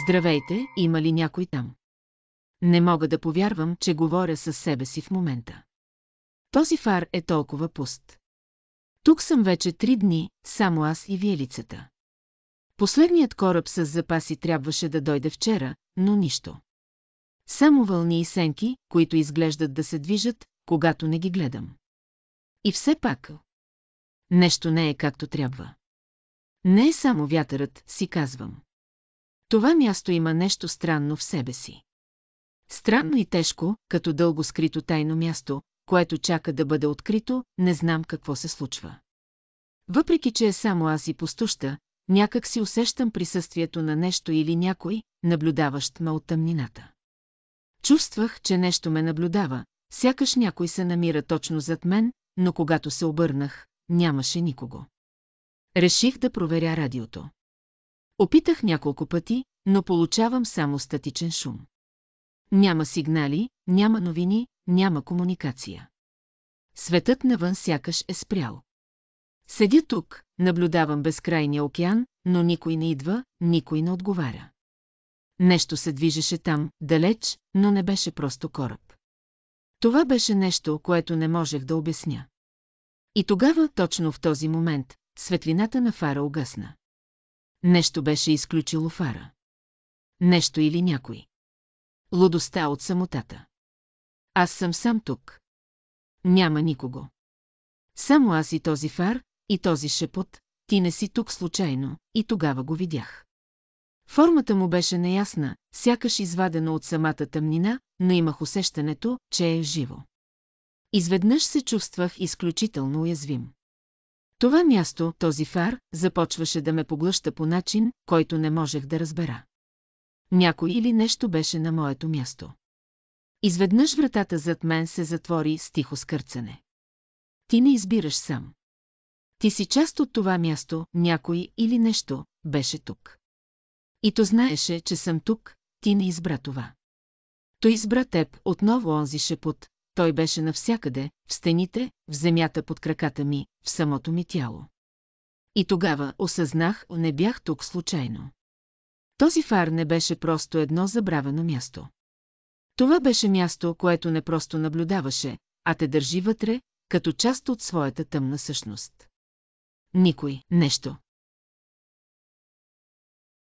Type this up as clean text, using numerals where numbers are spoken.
Здравейте, има ли някой там? Не мога да повярвам, че говоря със себе си в момента. Този фар е толкова пуст. Тук съм вече 3 дни, само аз и виелицата. Последният кораб с запаси трябваше да дойде вчера, но нищо. Само вълни и сенки, които изглеждат да се движат, когато не ги гледам. И все пак, нещо не е както трябва. Не е само вятърът, си казвам. Това място има нещо странно в себе си. Странно и тежко, като дълго скрито тайно място, което чака да бъде открито, не знам какво се случва. Въпреки че е само аз и пустоща, някак си усещам присъствието на нещо или някой, наблюдаващ ме от тъмнината. Чувствах, че нещо ме наблюдава, сякаш някой се намира точно зад мен, но когато се обърнах, нямаше никого. Реших да проверя радиото. Опитах няколко пъти, но получавам само статичен шум. Няма сигнали, няма новини, няма комуникация. Светът навън сякаш е спрял. Седя тук, наблюдавам безкрайния океан, но никой не идва, никой не отговаря. Нещо се движеше там, далеч, но не беше просто кораб. Това беше нещо, което не можех да обясня. И тогава, точно в този момент, светлината на фара угасна. Нещо беше изключило фара. Нещо или някой. Лудостта от самотата. Аз съм сам тук. Няма никого. Само аз и този фар, и този шепот, ти не си тук случайно, и тогава го видях. Формата му беше неясна, сякаш извадена от самата тъмнина, но имах усещането, че е живо. Изведнъж се чувствах изключително уязвим. Това място, този фар, започваше да ме поглъща по начин, който не можех да разбера. Някой или нещо беше на моето място. Изведнъж вратата зад мен се затвори с тихо скърцане. Ти не избираш сам. Ти си част от това място, някой или нещо беше тук. И то знаеше, че съм тук, ти не избра това. Той избра теб, отново онзи шепот, той беше навсякъде, в стените, в земята под краката ми, в самото ми тяло. И тогава осъзнах, не бях тук случайно. Този фар не беше просто едно забравено място. Това беше място, което не просто наблюдаваше, а те държи вътре, като част от своята тъмна същност. Никой, нещо,